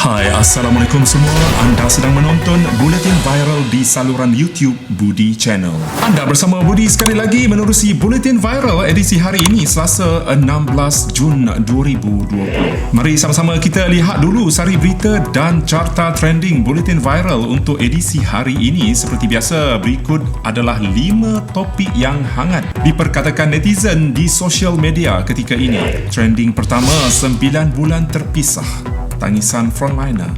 Hai, Assalamualaikum semua. Anda sedang menonton Buletin Viral di saluran YouTube Budi Channel. Anda bersama Budi sekali lagi menerusi Buletin Viral edisi hari ini, Selasa 16 Jun 2020. Mari sama-sama kita lihat dulu sari berita dan carta trending Buletin Viral untuk edisi hari ini. Seperti biasa, berikut adalah 5 topik yang hangat diperkatakan netizen di sosial media ketika ini. Trending pertama, 9 bulan terpisah. Tangisan frontliner,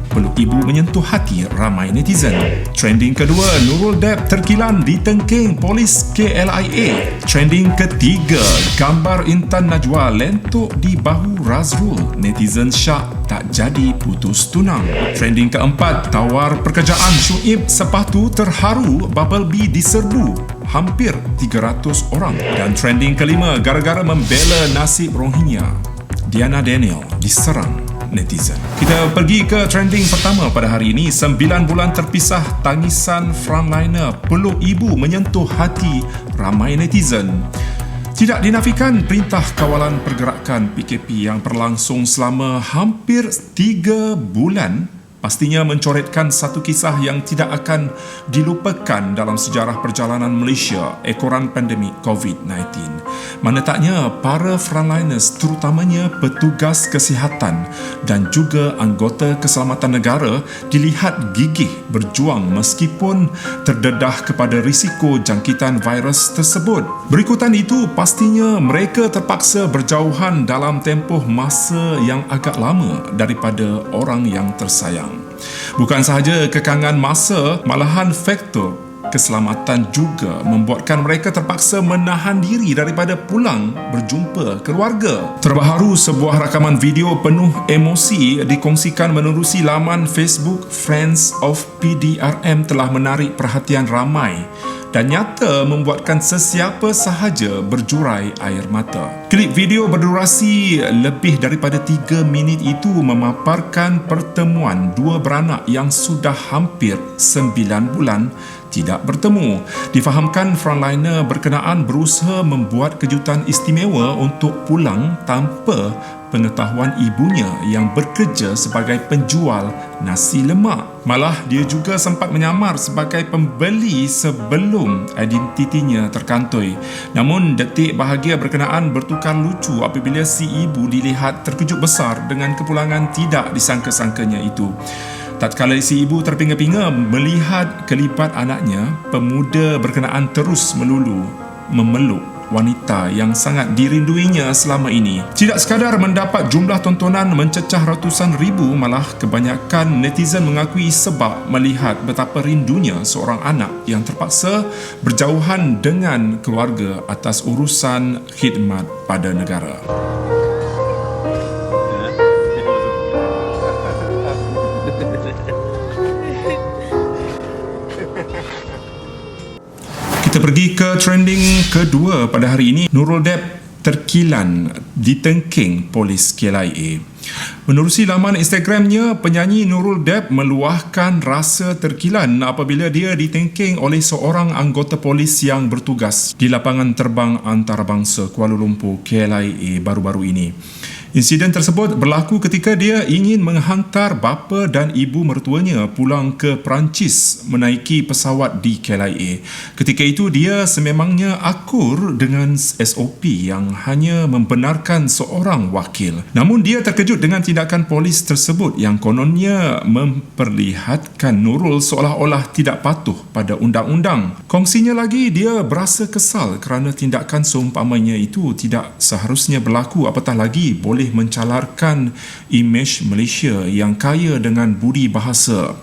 peluk ibu menyentuh hati ramai netizen. Trending kedua, Nurul Deb terkilan ditengking polis KLIA. Trending ketiga, gambar Intan Najwa lentuk di bahu Razrul. Netizen syak tak jadi putus tunang. Trending keempat, tawar pekerjaan Syuib sepatu terharu Bumblebee diserbu hampir 300 orang. Dan trending kelima, gara-gara membela nasib Rohingya, Diana Daniel diserang netizen. Kita pergi ke trending pertama pada hari ini. 9 bulan terpisah, tangisan frontliner, peluk ibu menyentuh hati ramai netizen. Tidak dinafikan perintah kawalan pergerakan PKP yang berlangsung selama hampir 3 bulan pastinya mencoretkan satu kisah yang tidak akan dilupakan dalam sejarah perjalanan Malaysia ekoran pandemik COVID-19. Mana taknya para frontliners, terutamanya petugas kesihatan dan juga anggota keselamatan negara, dilihat gigih berjuang meskipun terdedah kepada risiko jangkitan virus tersebut. Berikutan itu, pastinya mereka terpaksa berjauhan dalam tempoh masa yang agak lama daripada orang yang tersayang. Bukan sahaja kekangan masa, malahan faktor keselamatan juga membuatkan mereka terpaksa menahan diri daripada pulang berjumpa keluarga. Terbaru, sebuah rakaman video penuh emosi dikongsikan menerusi laman Facebook Friends of PDRM telah menarik perhatian ramai dan nyata membuatkan sesiapa sahaja berjurai air mata. Klip video berdurasi lebih daripada 3 minit itu memaparkan pertemuan dua beranak yang sudah hampir 9 bulan tidak bertemu. Difahamkan frontliner berkenaan berusaha membuat kejutan istimewa untuk pulang tanpa pengetahuan ibunya yang bekerja sebagai penjual nasi lemak. Malah dia juga sempat menyamar sebagai pembeli sebelum identitinya terkantoi. Namun detik bahagia berkenaan bertukar lucu apabila si ibu dilihat terkejut besar dengan kepulangan tidak disangka-sangkanya itu. Tatkala si ibu terpinga-pinga melihat kelipat anaknya, pemuda berkenaan terus memeluk wanita yang sangat dirinduinya selama ini. Tidak sekadar mendapat jumlah tontonan mencecah ratusan ribu, malah kebanyakan netizen mengakui sebab melihat betapa rindunya seorang anak yang terpaksa berjauhan dengan keluarga atas urusan khidmat pada negara. Kita pergi ke trending kedua pada hari ini. Nurul Deb terkilan ditengking polis KLIA. Menerusi laman Instagramnya, penyanyi Nurul Deb meluahkan rasa terkilan apabila dia ditengking oleh seorang anggota polis yang bertugas di lapangan terbang antarabangsa Kuala Lumpur KLIA baru-baru ini. Insiden tersebut berlaku ketika dia ingin menghantar bapa dan ibu mertuanya pulang ke Perancis menaiki pesawat di KLIA. Ketika itu dia sememangnya akur dengan SOP yang hanya membenarkan seorang wakil. Namun dia terkejut dengan tindakan polis tersebut yang kononnya memperlihatkan Nurul seolah-olah tidak patuh pada undang-undang. Kongsinya lagi, dia berasa kesal kerana tindakan seumpamanya itu tidak seharusnya berlaku, apatah lagi boleh mencalarkan imej Malaysia yang kaya dengan budi bahasa.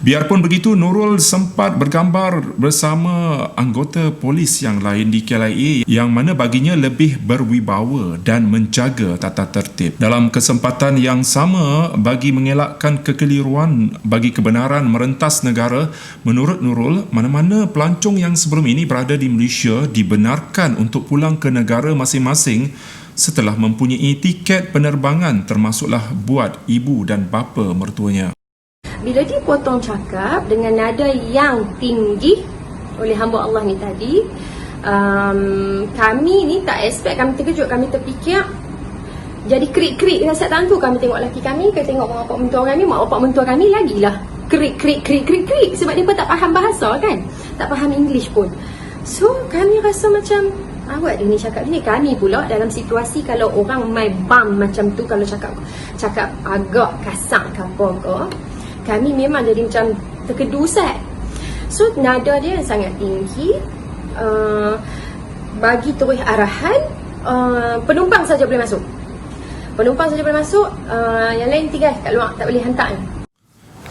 Biarpun begitu, Nurul sempat bergambar bersama anggota polis yang lain di KLIA yang mana baginya lebih berwibawa dan menjaga tata tertib. Dalam kesempatan yang sama, bagi mengelakkan kekeliruan bagi kebenaran merentas negara, menurut Nurul, mana-mana pelancong yang sebelum ini berada di Malaysia dibenarkan untuk pulang ke negara masing-masing setelah mempunyai tiket penerbangan, termasuklah buat ibu dan bapa mertuanya. Bila dia potong cakap dengan nada yang tinggi oleh hamba Allah ni tadi, kami ni tak expect, kami terkejut, kami terfikir Jadi krik-krik saat time tu kami tengok lelaki kami, kami tengok mak bapak mentua kami, mak bapak mentua kami lagilah krik sebab mereka tak faham bahasa kan, tak faham English pun. So kami rasa macam awak dia ni cakap ni, kami pula dalam situasi kalau orang main bam macam tu, kalau cakap agak kasar ke apa ke, kami memang jadi macam terkedusat. So nada dia sangat tinggi, bagi terus arahan, penumpang saja boleh masuk. Yang lain tinggal kat luar, tak boleh hantar ni.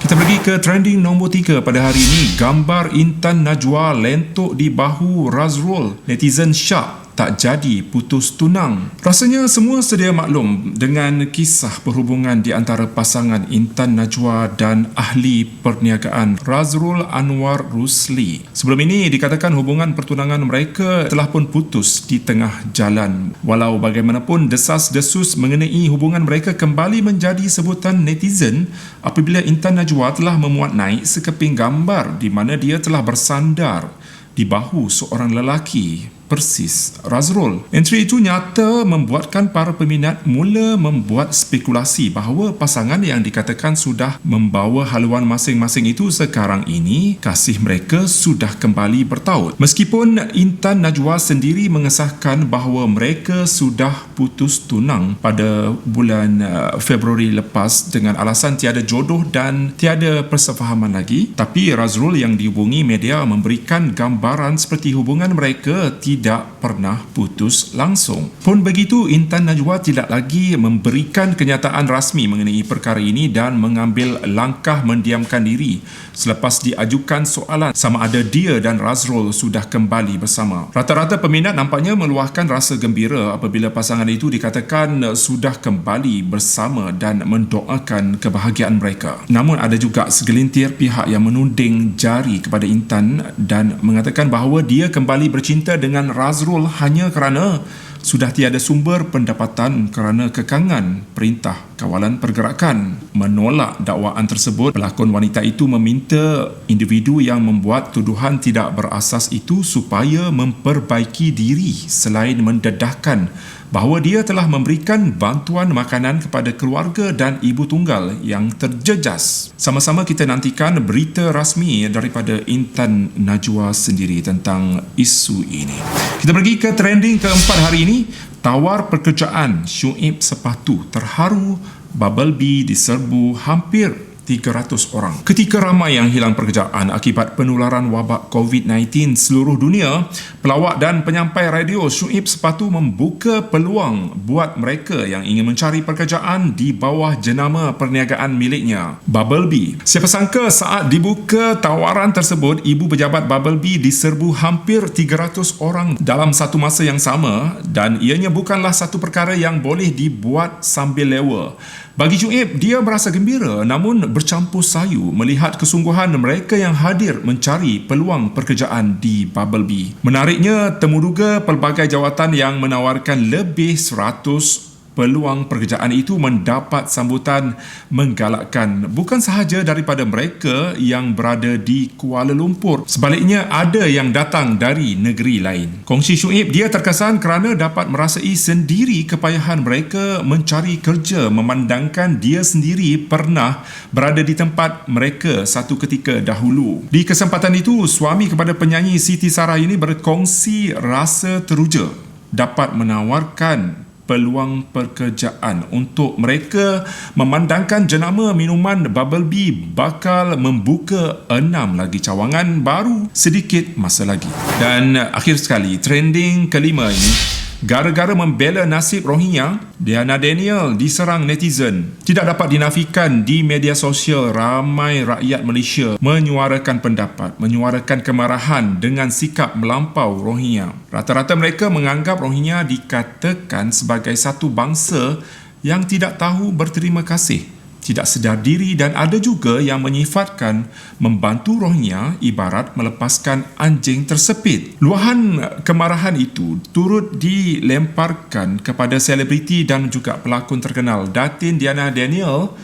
Kita pergi ke trending nombor 3 pada hari ini. Gambar Intan Najwa lentok di bahu Razrul. Netizen syak tak jadi putus tunang. Rasanya semua sedia maklum dengan kisah perhubungan di antara pasangan Intan Najwa dan ahli perniagaan Razrul Anwar Rusli. Sebelum ini dikatakan hubungan pertunangan mereka telah pun putus di tengah jalan. Walau bagaimanapun, desas-desus mengenai hubungan mereka kembali menjadi sebutan netizen apabila Intan Najwa telah memuat naik sekeping gambar di mana dia telah bersandar di bahu seorang lelaki, persis Razrul. Entry itu nyata membuatkan para peminat mula membuat spekulasi bahawa pasangan yang dikatakan sudah membawa haluan masing-masing itu sekarang ini kasih mereka sudah kembali bertaut. Meskipun Intan Najwa sendiri mengesahkan bahawa mereka sudah putus tunang pada bulan Februari lepas dengan alasan tiada jodoh dan tiada persefahaman lagi, tapi Razrul yang dihubungi media memberikan gambaran seperti hubungan mereka tidak pernah putus langsung. Pun begitu, Intan Najwa tidak lagi memberikan kenyataan rasmi mengenai perkara ini dan mengambil langkah mendiamkan diri selepas diajukan soalan sama ada dia dan Razrul sudah kembali bersama. Rata-rata peminat nampaknya meluahkan rasa gembira apabila pasangan itu dikatakan sudah kembali bersama dan mendoakan kebahagiaan mereka. Namun ada juga segelintir pihak yang menuding jari kepada Intan dan mengatakan bahawa dia kembali bercinta dengan Razrul hanya kerana sudah tiada sumber pendapatan kerana kekangan Perintah Kawalan Pergerakan. Menolak dakwaan tersebut, pelakon wanita itu meminta individu yang membuat tuduhan tidak berasas itu supaya memperbaiki diri selain mendedahkan bahawa dia telah memberikan bantuan makanan kepada keluarga dan ibu tunggal yang terjejas. Sama-sama kita nantikan berita rasmi daripada Intan Najwa sendiri tentang isu ini. Kita pergi ke trending keempat hari ini. Tawar pekerjaan Syuib Sepatu terharu, Bumblebee diserbu hampir 300 orang. Ketika ramai yang hilang pekerjaan akibat penularan wabak COVID-19 seluruh dunia, pelawak dan penyampai radio Syuib Sepatu membuka peluang buat mereka yang ingin mencari pekerjaan di bawah jenama perniagaan miliknya, Bumblebee. Siapa sangka saat dibuka tawaran tersebut, ibu pejabat Bumblebee diserbu hampir 300 orang dalam satu masa yang sama dan ianya bukanlah satu perkara yang boleh dibuat sambil lewa. Bagi Syuib, dia merasa gembira namun bercampur sayu melihat kesungguhan mereka yang hadir mencari peluang pekerjaan di Bumblebee. Menariknya, temuduga pelbagai jawatan yang menawarkan lebih 100 peluang pekerjaan itu mendapat sambutan menggalakkan bukan sahaja daripada mereka yang berada di Kuala Lumpur. Sebaliknya, ada yang datang dari negeri lain. Kongsi Syuib, dia terkesan kerana dapat merasai sendiri kepayahan mereka mencari kerja memandangkan dia sendiri pernah berada di tempat mereka satu ketika dahulu. Di kesempatan itu, suami kepada penyanyi Siti Sarah ini berkongsi rasa teruja dapat menawarkan peluang pekerjaan untuk mereka memandangkan jenama minuman Bumblebee bakal membuka 6 lagi cawangan baru sedikit masa lagi. Dan akhir sekali, trending kelima ini, gara-gara membela nasib Rohingya, Diana Daniel diserang netizen. Tidak dapat dinafikan di media sosial ramai rakyat Malaysia menyuarakan pendapat, menyuarakan kemarahan dengan sikap melampau Rohingya. Rata-rata mereka menganggap Rohingya dikatakan sebagai satu bangsa yang tidak tahu berterima kasih, tidak sedar diri dan ada juga yang menyifatkan membantu Rohingya ibarat melepaskan anjing tersepit. Luahan kemarahan itu turut dilemparkan kepada selebriti dan juga pelakon terkenal Datin Diana Daniel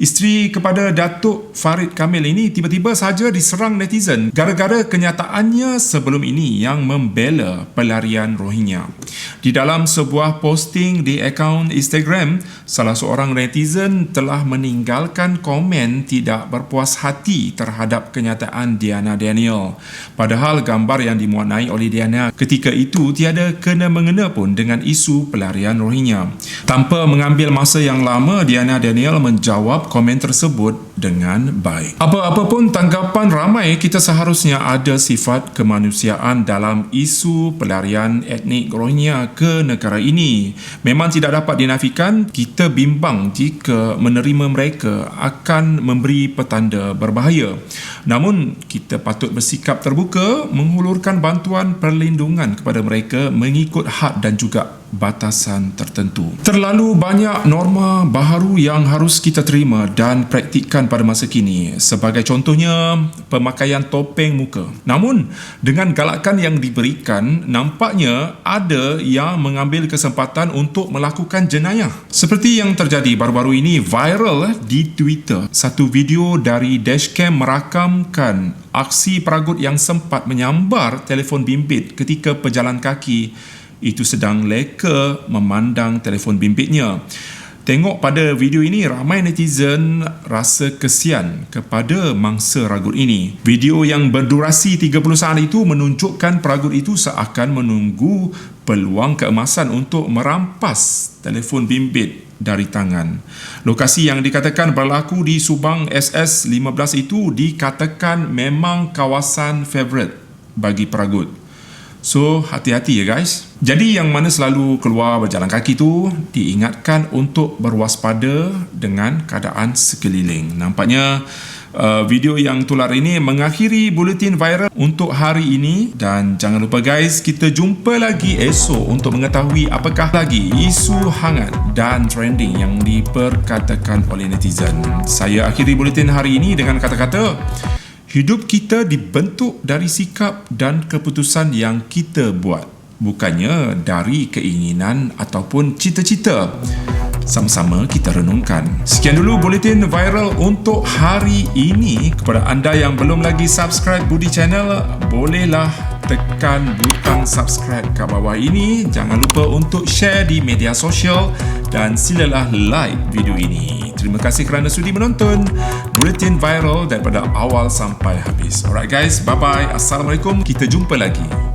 Isteri kepada Datuk Farid Kamil ini tiba-tiba saja diserang netizen gara-gara kenyataannya sebelum ini yang membela pelarian Rohingya. Di dalam sebuah posting di akaun Instagram, salah seorang netizen telah meninggalkan komen tidak berpuas hati terhadap kenyataan Diana Daniel. Padahal gambar yang dimuatnai oleh Diana ketika itu tiada kena-mengena pun dengan isu pelarian Rohingya. Tanpa mengambil masa yang lama, Diana Daniel menjawab komen tersebut dengan baik. Apa-apa pun tanggapan ramai, kita seharusnya ada sifat kemanusiaan dalam isu pelarian etnik Rohingya ke negara ini. Memang tidak dapat dinafikan, kita bimbang jika menerima mereka akan memberi petanda berbahaya. Namun, kita patut bersikap terbuka, menghulurkan bantuan perlindungan kepada mereka mengikut had dan juga batasan tertentu. Terlalu banyak norma baharu yang harus kita terima dan praktikkan pada masa kini. Sebagai contohnya, pemakaian topeng muka. Namun, dengan galakan yang diberikan, nampaknya ada yang mengambil kesempatan untuk melakukan jenayah. Seperti yang terjadi baru-baru ini viral di Twitter. Satu video dari dashcam merakamkan aksi peragut yang sempat menyambar telefon bimbit ketika pejalan kaki itu sedang leka memandang telefon bimbitnya. Tengok pada video ini, ramai netizen rasa kesian kepada mangsa ragut ini. Video yang berdurasi 30 saat itu menunjukkan peragut itu seakan menunggu peluang keemasan untuk merampas telefon bimbit dari tangan. Lokasi yang dikatakan berlaku di Subang SS15 itu dikatakan memang kawasan favourite bagi peragut. So, hati-hati ya guys. Jadi yang mana selalu keluar berjalan kaki tu diingatkan untuk berwaspada dengan keadaan sekeliling. Nampaknya video yang tular ini mengakhiri buletin viral untuk hari ini. Dan jangan lupa guys, kita jumpa lagi esok untuk mengetahui apakah lagi isu hangat dan trending yang diperkatakan oleh netizen. Saya akhiri buletin hari ini dengan kata-kata, hidup kita dibentuk dari sikap dan keputusan yang kita buat, bukannya dari keinginan ataupun cita-cita. Sama-sama kita renungkan. Sekian dulu buletin viral untuk hari ini. Kepada anda yang belum lagi subscribe Budi Channel, bolehlah tekan butang subscribe kat bawah ini. Jangan lupa untuk share di media sosial dan silalah like video ini. Terima kasih kerana sudi menonton buletin viral daripada awal sampai habis. Alright guys, bye-bye. Assalamualaikum. Kita jumpa lagi.